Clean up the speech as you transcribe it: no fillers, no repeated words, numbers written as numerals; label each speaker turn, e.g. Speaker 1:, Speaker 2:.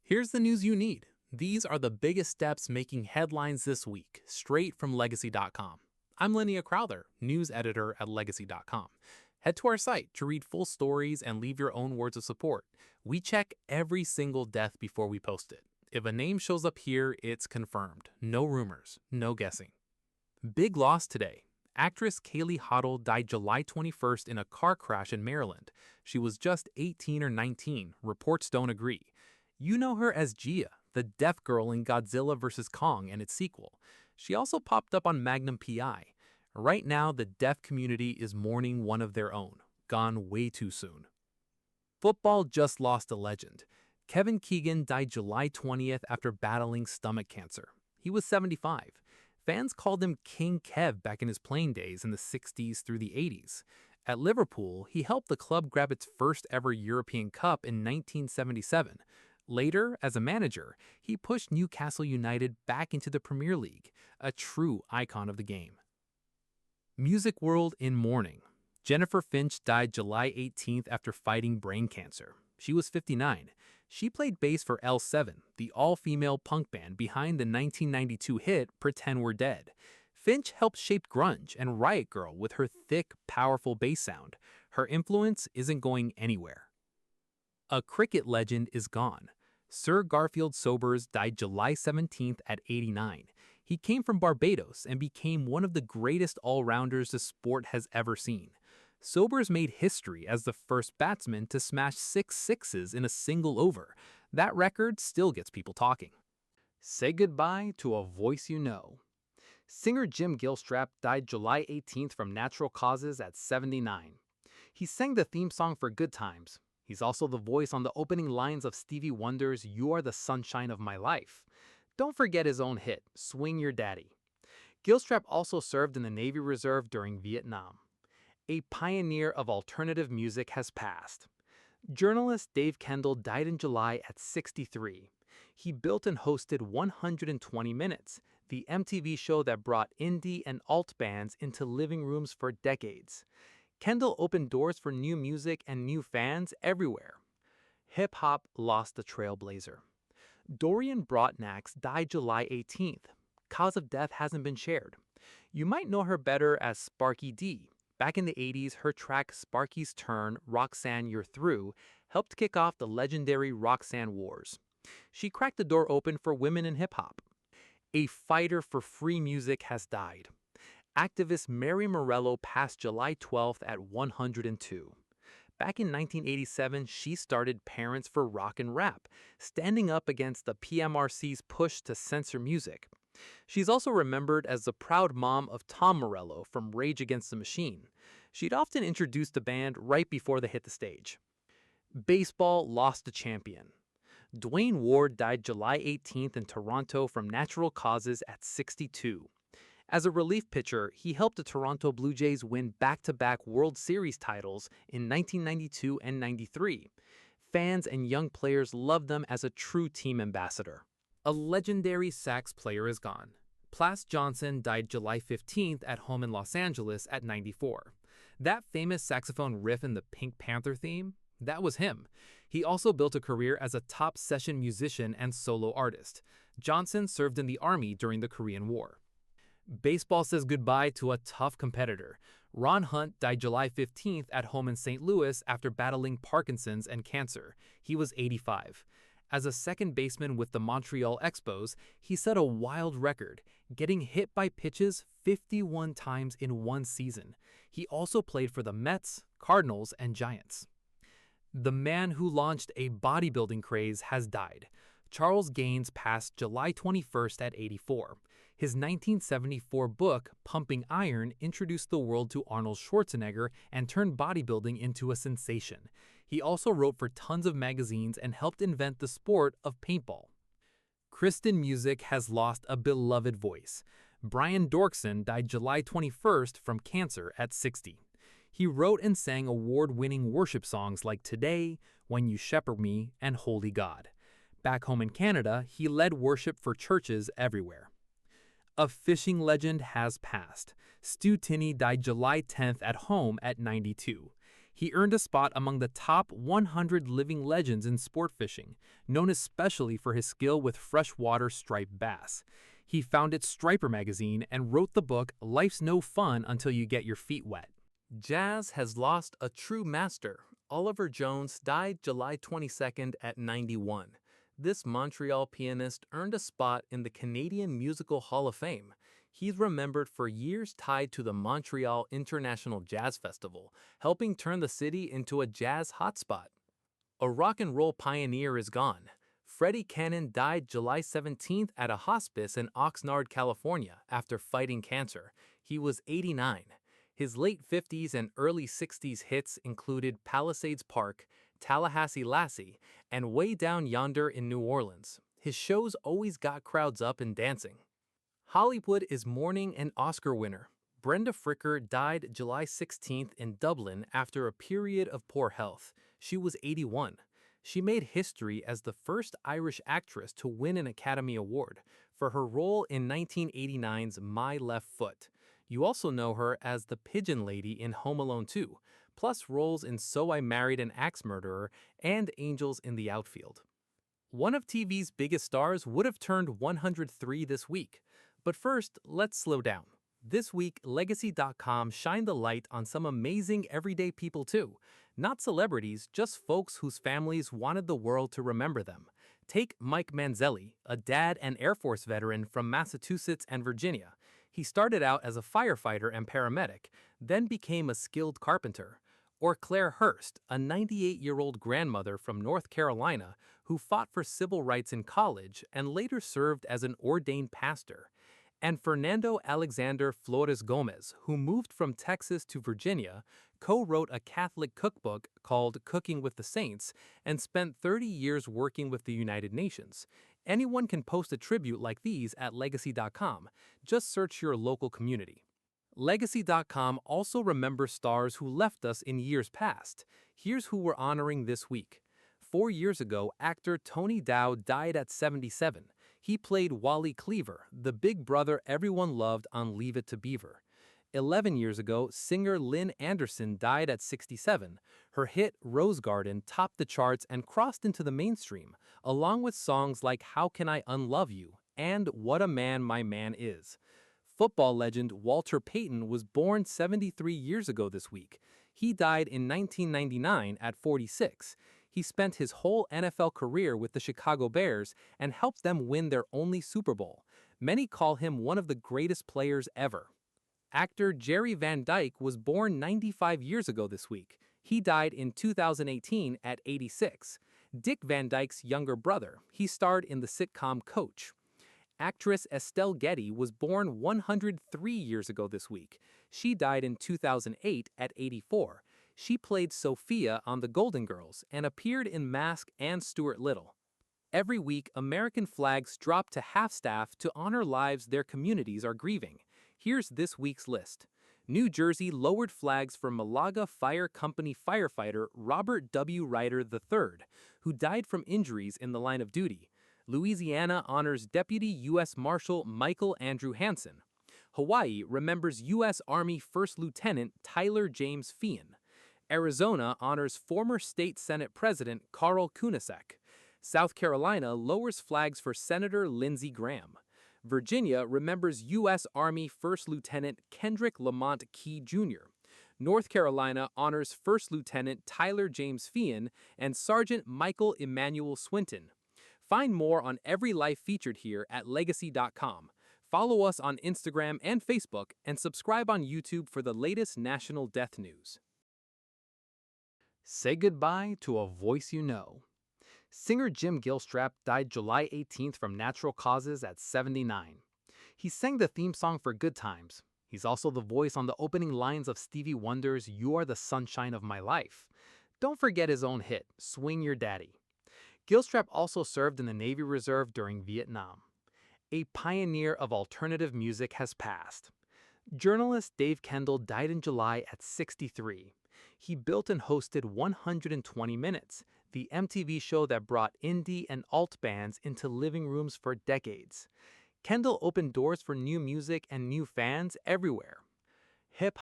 Speaker 1: Here's the news you need. These are the biggest steps making headlines this week, straight from Legacy.com. I'm Linnea Crowther, news editor at Legacy.com. Head to our site to read full stories and leave your own words of support. We check every single death before we post it. If a name shows up here, it's confirmed. No rumors, no guessing. Big loss today. Actress Kaylee Hoddle died July 21st in a car crash in Maryland. She was just 18 or 19. Reports don't agree. You know her as Gia, the deaf girl in Godzilla vs. Kong and its sequel. She also popped up on Magnum PI. Right now, the deaf community is mourning one of their own, gone way too soon. Football just lost a legend. Kevin Keegan died July 20th after battling stomach cancer. He was 75. Fans called him King Kev back in his playing days in the 60s through the 80s. At Liverpool, he helped the club grab its first ever European Cup in 1977. Later, as a manager, he pushed Newcastle United back into the Premier League, a true icon of the game. Music world in mourning. Jennifer Finch died July 18th after fighting brain cancer. She was 59. She played bass for L7, the all-female punk band behind the 1992 hit Pretend We're Dead. Finch helped shape grunge and Riot Grrrl with her thick, powerful bass sound. Her influence isn't going anywhere. A cricket legend is gone. Sir Garfield Sobers died July 17th at 89. He came from Barbados and became one of the greatest all-rounders the sport has ever seen. Sobers made history as the first batsman to smash 6 sixes in a single over. That record still gets people talking. Say goodbye to a voice you know. Singer Jim Gilstrap died July 18th from natural causes at 79. He sang the theme song for Good Times. He's also the voice on the opening lines of Stevie Wonder's You Are the Sunshine of My Life. Don't forget his own hit, Swing Your Daddy. Gilstrap also served in the Navy Reserve during Vietnam. A pioneer of alternative music has passed. Journalist Dave Kendall died in July at 63. He built and hosted 120 Minutes, the MTV show that brought indie and alt bands into living rooms for decades. Kendall opened doors for new music and new fans everywhere. Hip-hop lost a trailblazer. Dorian Brotnax died July 18th. Cause of death hasn't been shared. You might know her better as Sparky D. Back in the 80s, her track Sparky's Turn, Roxanne You're Through helped kick off the legendary Roxanne Wars. She cracked the door open for women in hip-hop. A fighter for free music has died. Activist Mary Morello passed July 12th at 102. Back in 1987, she started Parents for Rock and Rap, standing up against the PMRC's push to censor music. She's also remembered as the proud mom of Tom Morello from Rage Against the Machine. She'd often introduce the band right before they hit the stage. Baseball lost a champion. Dwayne Ward died July 18th in Toronto from natural causes at 62. As a relief pitcher, he helped the Toronto Blue Jays win back-to-back World Series titles in 1992 and 93. Fans and young players loved them as a true team ambassador. A legendary sax player is gone. Plas Johnson died July 15th at home in Los Angeles at 94. That famous saxophone riff in the Pink Panther theme? That was him. He also built a career as a top session musician and solo artist. Johnson served in the Army during the Korean War. Baseball says goodbye to a tough competitor. Ron Hunt died July 15th at home in St. Louis after battling Parkinson's and cancer. He was 85. As a second baseman with the Montreal Expos, he set a wild record, getting hit by pitches 51 times in one season. He also played for the Mets, Cardinals, and Giants. The man who launched a bodybuilding craze has died. Charles Gaines passed July 21st at 84. His 1974 book, Pumping Iron, introduced the world to Arnold Schwarzenegger and turned bodybuilding into a sensation. He also wrote for tons of magazines and helped invent the sport of paintball. Kristen Music has lost a beloved voice. Brian Dorkson died July 21st from cancer at 60. He wrote and sang award-winning worship songs like Today, When You Shepherd Me, and Holy God. Back home in Canada, he led worship for churches everywhere. A fishing legend has passed. Stu Tinney died July 10th at home at 92.
Speaker 2: He earned a spot among the top 100 living legends in sport fishing, known especially for his skill with freshwater striped bass. He founded Striper magazine and wrote the book Life's No Fun Until You Get Your Feet Wet.
Speaker 1: Jazz has lost a true master. Oliver Jones died July 22nd at 91. This Montreal pianist earned a spot in the Canadian Musical Hall of Fame. He's remembered for years tied to the Montreal International Jazz Festival, helping turn the city into a jazz hotspot. A rock and roll pioneer is gone. Freddie Cannon died July 17th at a hospice in Oxnard, California, after fighting cancer. He was 89. His late 50s and early 60s hits included Palisades Park, Tallahassee Lassie, and Way Down Yonder in New Orleans. His shows always got crowds up and dancing. Hollywood is mourning an Oscar winner. Brenda Fricker died July 16th in Dublin after a period of poor health. She was 81. She made history as the first Irish actress to win an Academy Award for her role in 1989's My Left Foot. You also know her as the Pigeon Lady in Home Alone 2, plus roles in So I Married an Axe Murderer and Angels in the Outfield. One of TV's biggest stars would have turned 103 this week. But first, let's slow down. This week, Legacy.com shined the light on some amazing everyday people too. Not celebrities, just folks whose families wanted the world to remember them. Take Mike Manzelli, a dad and Air Force veteran from Massachusetts and Virginia. He started out as a firefighter and paramedic, then became a skilled carpenter. Or Claire Hurst, a 98-year-old grandmother from North Carolina who fought for civil rights in college and later served as an ordained pastor. And Fernando Alexander Flores Gomez, who moved from Texas to Virginia, co-wrote a Catholic cookbook called Cooking with the Saints and spent 30 years working with the United Nations. Anyone can post a tribute like these at Legacy.com. Just search your local community. Legacy.com also remembers stars who left us in years past. Here's who we're honoring this week. 4 years ago, actor Tony Dow died at 77. He played Wally Cleaver, the big brother everyone loved on Leave It to Beaver. 11 years ago, singer Lynn Anderson died at 67. Her hit Rose Garden topped the charts and crossed into the mainstream, along with songs like How Can I Unlove You and What a Man My Man Is. Football legend Walter Payton was born 73 years ago this week. He died in 1999 at 46. He spent his whole NFL career with the Chicago Bears and helped them win their only Super Bowl. Many call him one of the greatest players ever. Actor Jerry Van Dyke was born 95 years ago this week. He died in 2018 at 86. Dick Van Dyke's younger brother, he starred in the sitcom Coach. Actress Estelle Getty was born 103 years ago this week. She died in 2008 at 84. She played Sophia on The Golden Girls and appeared in Mask and Stuart Little. Every week, American flags drop to half-staff to honor lives their communities are grieving. Here's this week's list. New Jersey lowered flags for Malaga Fire Company firefighter Robert W. Ryder III, who died from injuries in the line of duty. Louisiana honors Deputy U.S. Marshal Michael Andrew Hansen. Hawaii remembers U.S. Army First Lieutenant Tyler James Feehan. Arizona honors former State Senate President Carl Kunasek. South Carolina lowers flags for Senator Lindsey Graham. Virginia remembers U.S. Army First Lieutenant Kendrick Lamont Key Jr. North Carolina honors First Lieutenant Tyler James Feehan and Sergeant Michael Emmanuel Swinton. Find more on every life featured here at Legacy.com. Follow us on Instagram and Facebook, and subscribe on YouTube for the latest national death news. Say goodbye to a voice you know. Singer Jim Gilstrap died July 18th from natural causes at 79. He sang the theme song for Good Times. He's also the voice on the opening lines of Stevie Wonder's You Are the Sunshine of My Life. Don't forget his own hit, Swing Your Daddy. Gilstrap also served in the Navy Reserve during Vietnam. A pioneer of alternative music has passed. Journalist Dave Kendall died in July at 63. He built and hosted 120 Minutes, the MTV show that brought indie and alt bands into living rooms for decades. Kendall opened doors for new music and new fans everywhere. Hip